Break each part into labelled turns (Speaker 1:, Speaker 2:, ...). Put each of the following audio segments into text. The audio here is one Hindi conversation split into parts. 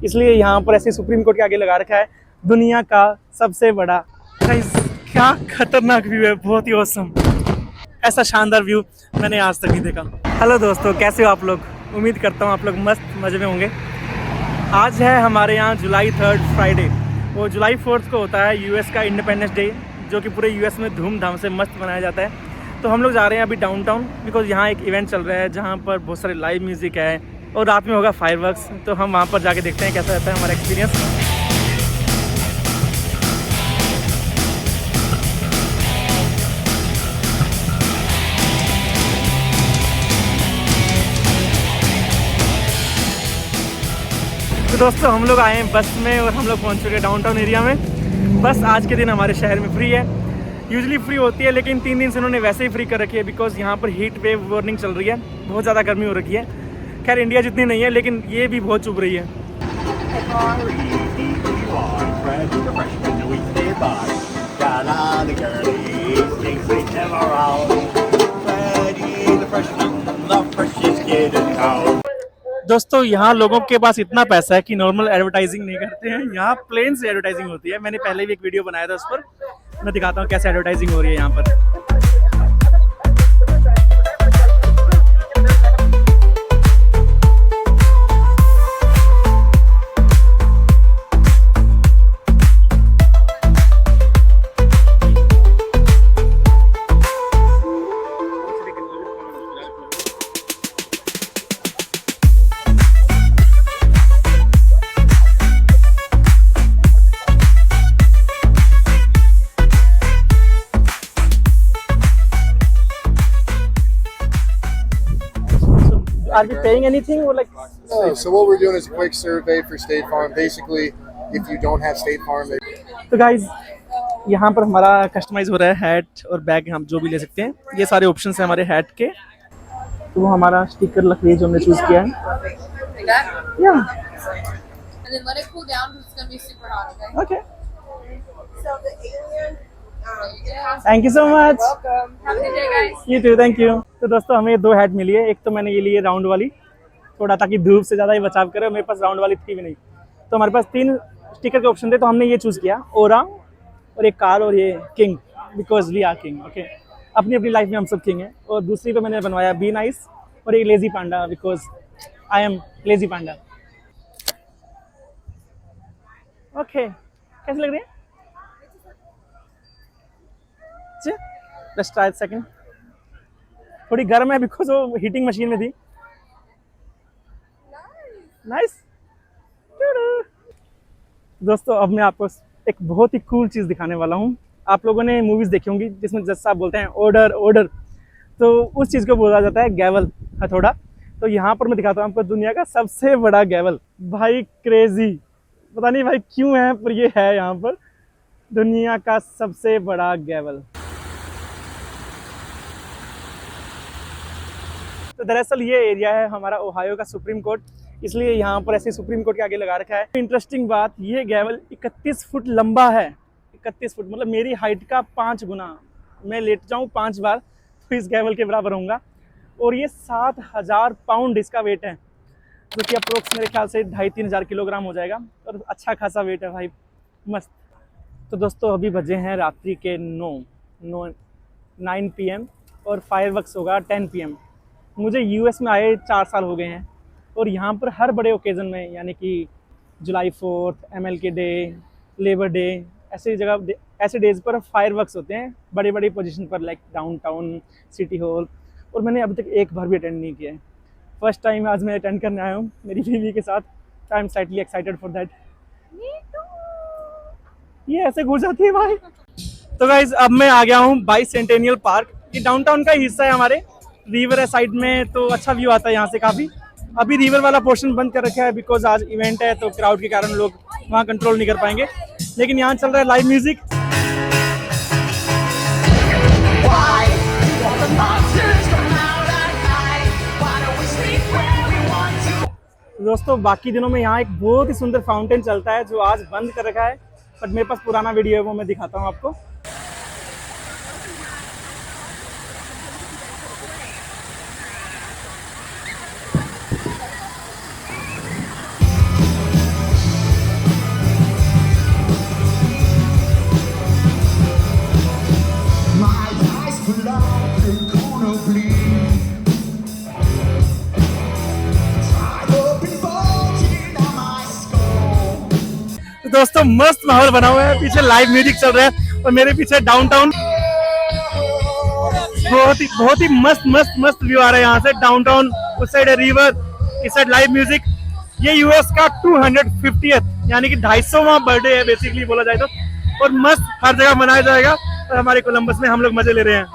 Speaker 1: इसलिए यहाँ पर ऐसे सुप्रीम कोर्ट के आगे लगा रखा है दुनिया का सबसे बड़ा। गाइस क्या खतरनाक व्यू है, बहुत ही ऑसम। ऐसा शानदार व्यू मैंने आज तक नहीं देखा। हेलो दोस्तों, कैसे हो आप लोग? उम्मीद करता हूँ आप लोग मस्त मज़े में होंगे। आज है हमारे यहाँ जुलाई 3 फ्राइडे। वो जुलाई 4 को होता है यूएस का इंडिपेंडेंस डे, जो कि पूरे यूएस में धूमधाम से मस्त मनाया जाता है। तो हम लोग जा रहे हैं अभी डाउनटाउन, बिकॉज यहाँ एक इवेंट चल रहा है जहाँ पर बहुत सारे लाइव म्यूज़िक है और रात में होगा फायरवर्क्स। तो हम वहाँ पर जाके देखते हैं कैसा रहता है हमारा एक्सपीरियंस। तो दोस्तों हम लोग आए हैं बस में और हम लोग पहुंच चुके हैं डाउनटाउन एरिया में। बस आज के दिन हमारे शहर में फ्री है, यूजुअली फ्री होती है, लेकिन 3 दिन से उन्होंने वैसे ही फ्री कर रखी है बिकॉज यहाँ पर हीट वेव वार्निंग चल रही है, बहुत ज़्यादा गर्मी हो रखी है। खैर इंडिया जितनी नहीं है, लेकिन ये भी बहुत चुभ रही है। दोस्तों यहाँ लोगों के पास इतना पैसा है कि नॉर्मल एडवर्टाइजिंग नहीं करते हैं, यहाँ प्लेन से एडवर्टाइजिंग होती है। मैंने पहले भी एक वीडियो बनाया था उस पर, मैं दिखाता हूँ कैसे एडवर्टाइजिंग हो रही है यहाँ पर। Are we paying anything or like?
Speaker 2: No, so what we're doing is a quick survey for State Farm. Basically, if you don't have State Farm,
Speaker 1: तो गाइज यहाँ पर हमारा कस्टमाइज हो रहा है हैट और बैग, हम जो भी ले सकते हैं। ये सारे ऑप्शंस हैं हमारे हैट के। तो वो हमारा स्टिकर लकड़ी जो हमने चूज किया है। Yeah.
Speaker 3: And then let it cool down because it's gonna be super hot. Okay.
Speaker 1: Okay.
Speaker 3: So the alien.
Speaker 1: Thank you so much.
Speaker 3: Welcome. Have a good day, guys.
Speaker 1: You too. Thank you. तो दोस्तों हमें 2 हैट मिली है। एक तो मैंने ये ली है राउंड वाली, थोड़ा ताकि धूप से ज़्यादा ही बचाव करे। मेरे पास राउंड वाली थी भी नहीं, तो हमारे पास 3 स्टिकर के ऑप्शन थे, तो हमने ये चूज़ किया, ओरा और एक कार और ये king, because we are king. Okay, अपनी अपनी लाइफ में हम सब किंग हैं। और दूसरी पे मैंने बनवाया बी नाइस और एक lazy Panda, because I am lazy Panda. Okay, कैसे लग रही है? Let's try second. थोड़ी गर्म है बिकॉज वो हीटिंग मशीन में थी। नाइस। दोस्तों अब मैं आपको एक बहुत ही कूल चीज़ दिखाने वाला हूँ। आप लोगों ने मूवीज़ देखी होंगी जिसमें जज साहब बोलते हैं ऑर्डर ऑर्डर, तो उस चीज़ को बोला जाता है गैवल, हथौड़ा। तो यहाँ पर मैं दिखाता हूँ आपको दुनिया का सबसे बड़ा गैवल। भाई क्रेजी, पता नहीं भाई क्यों है, पर ये है यहाँ पर दुनिया का सबसे बड़ा गैवल। तो दरअसल ये एरिया है हमारा ओहायो का सुप्रीम कोर्ट, इसलिए यहाँ पर ऐसे सुप्रीम कोर्ट के आगे लगा रखा है। इंटरेस्टिंग बात, ये गैवल 31 फुट लंबा है। 31 फुट मतलब मेरी हाइट का 5 गुना। मैं लेट जाऊँ 5 बार तो इस गैवल के बराबर होऊंगा। और ये 7000 पाउंड इसका वेट है, जो कि अप्रोक्स मेरे ख्याल से 2500-3000 हज़ार किलोग्राम हो जाएगा। और अच्छा खासा वेट है भाई, मस्त। तो दोस्तों अभी बजे हैं रात्रि के 9 PM और फायरवर्क्स होगा 10 PM। मुझे यूएस में आए 4 साल हो गए हैं और यहाँ पर हर बड़े ओकेज़न में, यानी कि जुलाई 4, MLK डे, लेबर डे, ऐसे डेज़ पर फायरवर्क्स होते हैं बड़ी बड़ी पोजीशन पर, लाइक डाउनटाउन, सिटी हॉल। और मैंने अभी तक एक बार भी अटेंड नहीं किया है। फर्स्ट टाइम आज मैं अटेंड करने आया हूँ मेरी बीवी के साथ। I am slightly excited for that. ये ऐसे घुस जाती है भाई। तो गाइज अब मैं आ गया हूँ बाइसेंटेनियल पार्क। ये डाउनटाउन का हिस्सा है हमारे, रिवर है साइड में, तो अच्छा व्यू आता है यहाँ से काफ़ी। अभी रिवर वाला पोर्शन बंद कर रखा है बिकॉज आज इवेंट है, तो क्राउड के कारण लोग वहाँ कंट्रोल नहीं कर पाएंगे। लेकिन यहाँ चल रहा है लाइव म्यूजिक। दोस्तों बाकी दिनों में यहाँ एक बहुत ही सुंदर फाउंटेन चलता है जो आज बंद कर रखा है, बट मेरे पास पुराना वीडियो है, वो मैं दिखाता हूँ आपको। तो दोस्तों मस्त माहौल बना हुआ है, पीछे लाइव म्यूजिक चल रहा है और मेरे पीछे डाउनटाउन। बहुत ही मस्त मस्त मस्त व्यू आ रहा है यहाँ से डाउनटाउन। उस साइड है रिवर, इस साइड लाइव म्यूजिक। ये यूएस का 250th यानी कि 250वां बर्थडे है बेसिकली बोला जाए तो, और मस्त हर जगह मनाया जाएगा और हमारे कोलंबस में हम लोग मजे ले रहे हैं।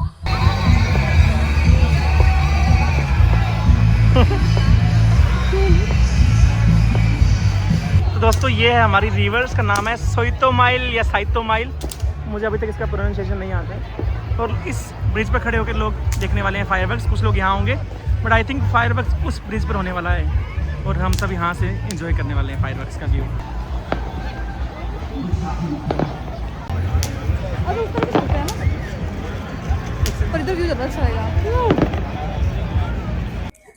Speaker 1: तो दोस्तों ये है हमारी रिवर, इसका नाम है सोइतो माइल या साइतो माइल, मुझे अभी तक इसका प्रोनाउंसिएशन नहीं आता है। और इस ब्रिज पर खड़े होकर लोग देखने वाले हैं फायरवर्क्स। कुछ लोग यहाँ होंगे बट आई थिंक फायरवर्क्स उस ब्रिज पर होने वाला है और हम सब यहाँ से एंजॉय करने वाले हैं फायरवर्क्स का व्यू।
Speaker 3: पर इधर व्यू ज़्यादा अच्छा आएगा।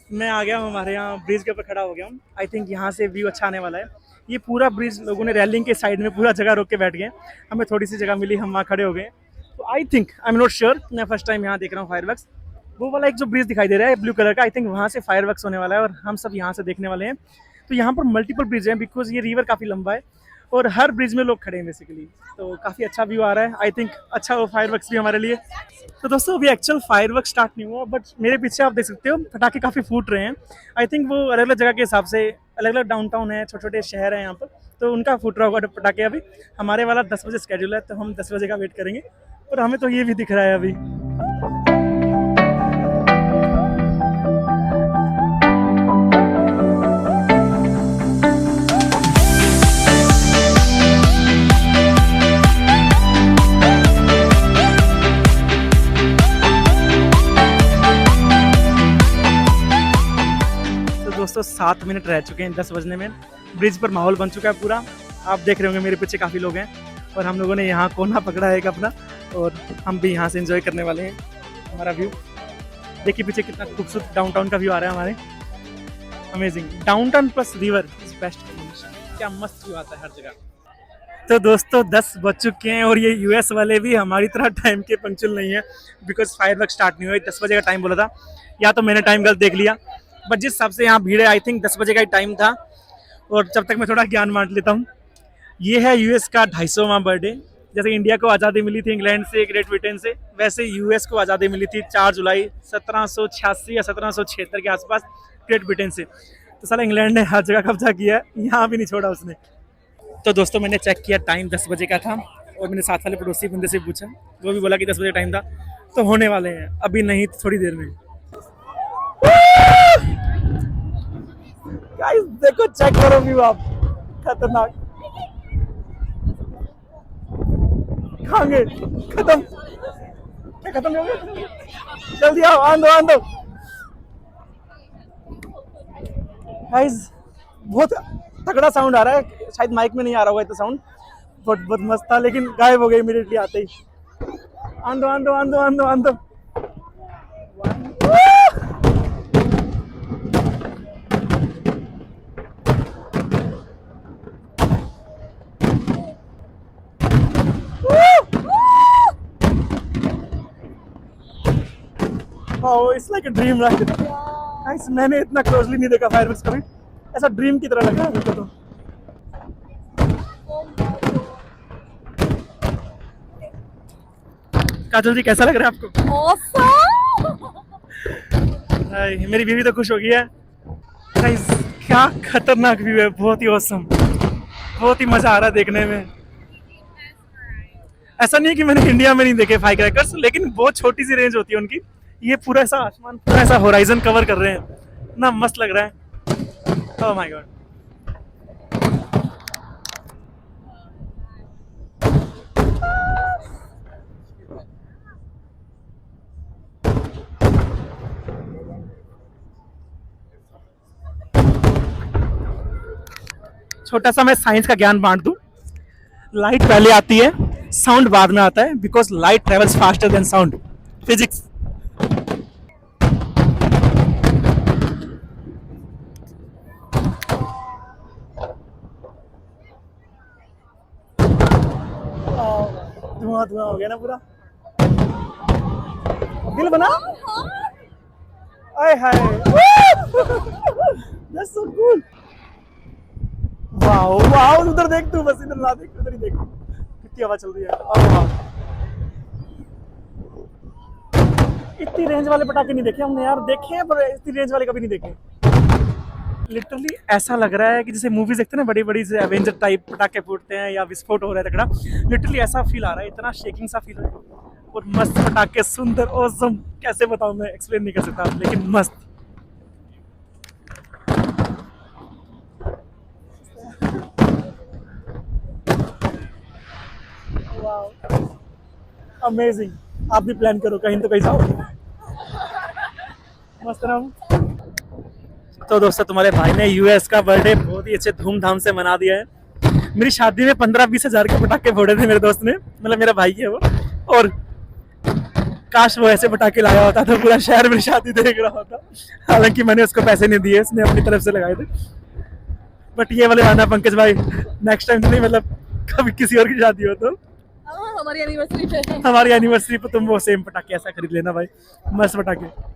Speaker 1: मैं आ गया हूँ, हमारे यहाँ ब्रिज के ऊपर खड़ा हो गया हूँ। आई थिंक यहाँ से व्यू अच्छा आने वाला है। ये पूरा ब्रिज लोगों ने रेलिंग के साइड में पूरा जगह रोक के बैठ गए, हमें थोड़ी सी जगह मिली, हम वहाँ खड़े हो गए। तो I think I am not sure, मैं फर्स्ट टाइम यहाँ देख रहा हूँ फायरवर्क्स। वो वाला एक जो ब्रिज दिखाई दे रहा है ब्लू कलर का, आई थिंक वहाँ से फायरवर्क्स होने वाला है और हम सब यहाँ से देखने वाले हैं। तो यहाँ पर मल्टीपल ब्रिज हैं बिकॉज ये रिवर काफ़ी लंबा है और हर ब्रिज में लोग खड़े हैं बेसिकली। तो काफ़ी अच्छा व्यू आ रहा है, आई थिंक अच्छा हो फायरवर्क्स भी हमारे लिए। तो दोस्तों अभी एक्चुअल फायरवर्क्स स्टार्ट नहीं हुआ बट मेरे पीछे आप देख सकते हो पटाखे काफ़ी फूट रहे हैं। आई थिंक वो अलग अलग जगह के हिसाब से, अलग अलग डाउनटाउन है, छोटे छोटे शहर हैं यहाँ पर, तो उनका फूट रहा होगा पटाखे। अभी हमारे वाला 10 बजे स्केड्यूल है तो हम 10 बजे का वेट करेंगे और हमें तो ये भी दिख रहा है अभी। दोस्तों 7 मिनट रह चुके हैं 10 बजने में। ब्रिज पर माहौल बन चुका है पूरा, आप देख रहे होंगे मेरे पीछे काफ़ी लोग हैं और हम लोगों ने यहाँ कोना पकड़ा है एक अपना और हम भी यहाँ से एंजॉय करने वाले हैं। हमारा व्यू देखिए पीछे कितना खूबसूरत डाउनटाउन का व्यू आ रहा है हमारे, amazing. Downtown plus river is best combination, क्या मस्त व्यू आता है हर जगह। तो दोस्तों 10 बज चुके हैं और ये यूएस वाले भी हमारी तरह टाइम के पंक्चुअल नहीं है बिकॉज फायरवर्क स्टार्ट नहीं हुआ। 10 बजे का टाइम बोला था, या तो मैंने टाइम गलत देख लिया, बट जिस हिसाब से यहाँ भीड़ है आई थिंक 10 बजे का ही टाइम था। और जब तक मैं थोड़ा ज्ञान बांट लेता हूँ, ये है यूएस का 250वां बर्थडे। जैसे इंडिया को आज़ादी मिली थी इंग्लैंड से, ग्रेट ब्रिटेन से, वैसे यूएस को आज़ादी मिली थी 4 जुलाई 1786 या 1776 के आसपास ग्रेट ब्रिटेन से। तो साला इंग्लैंड ने हर जगह कब्जा किया है, यहाँ भी नहीं छोड़ा उसने। तो दोस्तों मैंने चेक किया, टाइम 10 बजे का था और मैंने साथ वाले पड़ोसी बंदे से पूछा, वो भी बोला कि 10 बजे टाइम था। तो होने वाले हैं अभी नहीं तो थोड़ी देर में। गाइस देखो, चेक करो व्यू आप, खतरनाक। खाएंगे खत्म, क्या खत्म हो गया? जल्दी आओ, आन दो। गाइस बहुत तगड़ा साउंड आ रहा है, शायद माइक में नहीं आ रहा होगा इतना साउंड, बहुत मस्त था लेकिन गायब हो गई इमीडिएटली आते ही। आन दो। Oh, it's like a dream ride. Guys, मैंने इतना क्लोजली नहीं देखा फायरवर्क्स कभी, ऐसा ड्रीम की तरह लगा है मुझे तो। काजल जी कैसा लग रहा है आपको? Awesome! मेरी बीवी तो खुश हो गई है। Guys, क्या खतरनाक व्यू है, बहुत ही ऑसम, बहुत ही मजा आ रहा है देखने में। ऐसा नहीं है कि मैंने इंडिया में नहीं देखे फायर क्रैकर्स, लेकिन बहुत छोटी सी रेंज होती है उनकी। ये पूरा ऐसा आसमान, पूरा ऐसा होराइजन कवर कर रहे हैं, इतना मस्त लग रहा है। Oh my God. छोटा सा मैं साइंस का ज्ञान बांट दूं, लाइट पहले आती है, साउंड बाद में आता है, because light travels faster than sound, physics. धुआं हो गया ना पूरा, दिल बना। आय हाय, दैट्स सो कूल। वाह वाओ वाओ, उधर देख तू, बस इधर ना देख, उधर ही देख कितनी हवा चल रही है। वाह, इतनी रेंज वाले पटाखे नहीं देखे हमने यार, देखे हैं पर इतनी रेंज वाले कभी नहीं देखे। लिटरली ऐसा लग रहा है कि जैसे मूवीज देखते हैं ना, बड़ी बड़ी से एवेंजर टाइप पटाखे फूटते हैं या विस्फोट हो रहा है तगड़ा, लिटरली ऐसा फील आ रहा है, इतना शेकिंग सा फील हो रहा है। और मस्त पटाखे, सुंदर, ऑसम, कैसे बताऊं मैं, एक्सप्लेन नहीं कर सकता, लेकिन मस्त। अमेजिंग, आप भी प्लान करो कहीं तो कहीं जाओ, मस्त ना। तो दोस्तों तुम्हारे भाई ने यूएस का बर्थडे बहुत ही अच्छे धूमधाम से मना दिया है। मेरी शादी में 15-20 हजार के पटाखे फोड़े थे मेरे दोस्त ने, मतलब मेरा भाई है वो। और काश वो ऐसे पटाखे लाया होता तो पूरा शहर मेरी शादी देख रहा होता। हालांकि मैंने उसको पैसे नहीं दिए, उसने अपनी तरफ से लगाए थे। बट ये वाले आना पंकज भाई, नेक्स्ट टाइम तो नहीं, मतलब कभी किसी और की शादी हो तो
Speaker 3: हमारी एनिवर्सरी पे,
Speaker 1: हमारी एनिवर्सरी पे तुम वो सेम पटाखे ऐसा खरीद लेना भाई, मस्त पटाखे।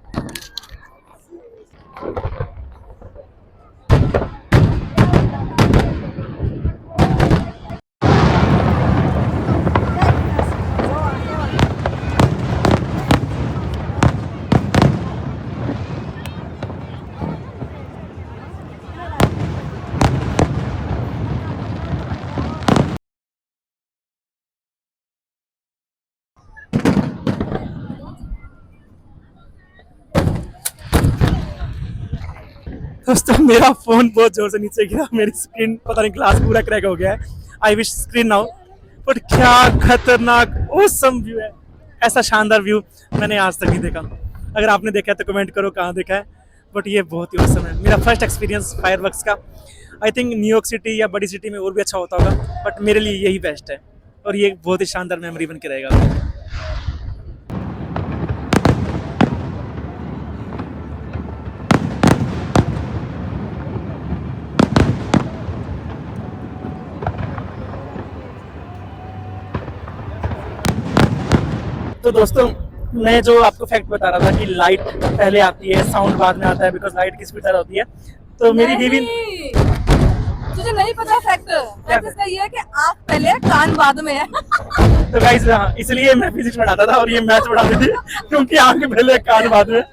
Speaker 1: दोस्तों मेरा फोन बहुत जोर से नीचे गिरा, मेरी स्क्रीन पता नहीं, ग्लास पूरा क्रैक हो गया है। I wish screen now. But क्या खतरनाक ऑसम व्यू है, ऐसा शानदार व्यू मैंने आज तक नहीं देखा। अगर आपने देखा है तो कमेंट करो कहाँ देखा है। बट ये बहुत ही ऑसम है, मेरा फर्स्ट एक्सपीरियंस फायरवर्क्स का। आई थिंक न्यूयॉर्क सिटी या बड़ी सिटी में और भी अच्छा होता होगा, बट मेरे लिए यही बेस्ट है। और ये बहुत ही शानदार मेमोरी बन के रहेगा। तो दोस्तों मैं जो आपको फैक्ट बता रहा था कि लाइट पहले आती है, साउंड बाद में आता है, बिकॉज लाइट की स्पीड ज़्यादा होती है। तो मेरी बीवी,
Speaker 3: तुझे नहीं पता फैक्ट इसका ये है कि आँख पहले है, कान बाद में है।
Speaker 1: तो गाइस हाँ, इसलिए मैं फिजिक्स पढ़ाता था और ये मैथ्स पढ़ाती थी, क्योंकि आँख पहले कान बाद में।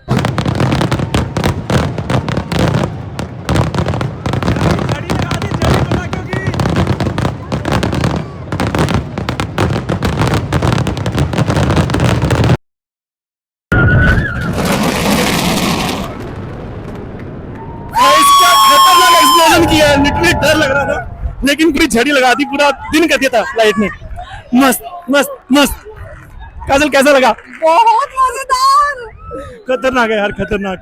Speaker 1: किया, लिटरली डर लग रहा था, लेकिन पूरी झड़ी लगा दी, पूरा दिन कर दिया था लाइट ने। मस्त मस्त मस्त। काजल कैसा लगा?
Speaker 3: बहुत मजेदार,
Speaker 1: खतरनाक है यार, खतरनाक।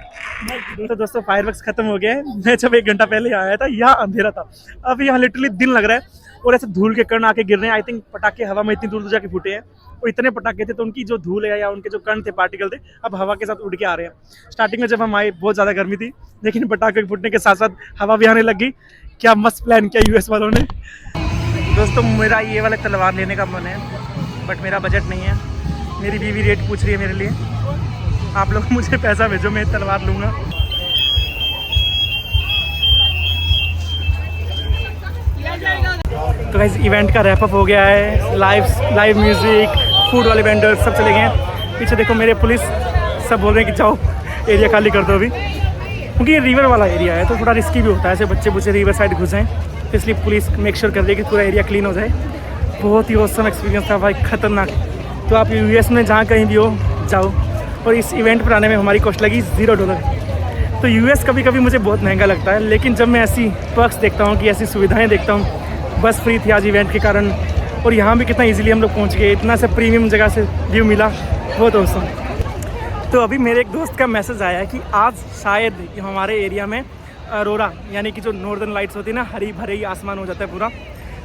Speaker 1: तो दोस्तों फायरवर्क्स खत्म हो गए। मैं जब 1 घंटा पहले आया था यहाँ अंधेरा था, अब यहाँ लिटरली दिन लग रहा है और ऐसे धूल के कण आके गिर रहे हैं। आई थिंक पटाखे हवा में इतनी दूर जाके फूटे हैं और इतने पटाखे थे तो उनकी जो धूल है या उनके जो कण थे, पार्टिकल थे, अब हवा के साथ उड़ के आ रहे हैं। स्टार्टिंग में जब हम आए बहुत ज़्यादा गर्मी थी, लेकिन पटाखे फूटने के साथ साथ हवा भी आने लग गई। क्या मस्त प्लान किया यूएस वालों ने। दोस्तों मेरा ये वाला तलवार लेने का मन है, बट मेरा बजट नहीं है। मेरी बीवी रेट पूछ रही है मेरे लिए, आप लोग मुझे पैसा भेजो, मैं तलवार लूँगा। तो गाइस इवेंट का रैप अप हो गया है, लाइव म्यूजिक, फूड वाले वेंडर्स सब चले गए हैं। पीछे देखो मेरे पुलिस सब बोल रहे हैं कि जाओ एरिया खाली कर दो अभी, क्योंकि ये रिवर वाला एरिया है तो थोड़ा रिस्की भी होता है, ऐसे बच्चे बुच्चे रिवर साइड घुस जाएँ, तो इसलिए पुलिस मेक श्योर कर रही है कि पूरा एरिया क्लीन हो जाए। बहुत ही ऑसम एक्सपीरियंस था भाई, खतरनाक। तो आप यूएस में जहाँ कहीं भी हो जाओ। और इस इवेंट पर आने में हमारी कॉस्ट लगी $0। तो यूएस कभी कभी मुझे बहुत महंगा लगता है, लेकिन जब मैं ऐसी पर्क्स देखता हूँ कि ऐसी सुविधाएं देखता हूँ, बस फ्री थी आज इवेंट के कारण, और यहाँ भी कितना इजीली हम लोग पहुँच गए, इतना सा प्रीमियम जगह से व्यू मिला, बहुत औसम। तो अभी मेरे एक दोस्त का मैसेज आया है कि आज शायद हमारे एरिया में अरोरा यानी कि जो नॉर्दर्न लाइट्स होती है ना, हरी भरी आसमान हो जाता है पूरा,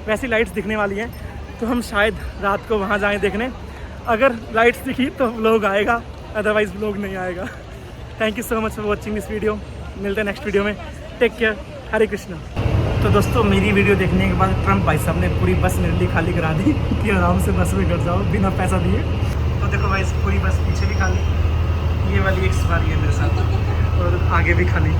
Speaker 1: वैसी लाइट्स दिखने वाली हैं। तो हम शायद रात को वहाँ जाएँ देखने। अगर लाइट्स दिखी तो व्लॉग आएगा, अदरवाइज़ व्लॉग नहीं आएगा। Thank you so much for watching this video. मिलते हैं नेक्स्ट वीडियो में, टेक केयर, हरे कृष्णा। तो दोस्तों मेरी वीडियो देखने के बाद ट्रम्प भाई साहब ने पूरी बस मेरे लिए खाली करा दी कि आराम से बस में कर जाओ बिना पैसा दिए। तो देखो भाई पूरी बस पीछे भी खाली, ये वाली एक सवारी है मेरे साथ और आगे भी खाली।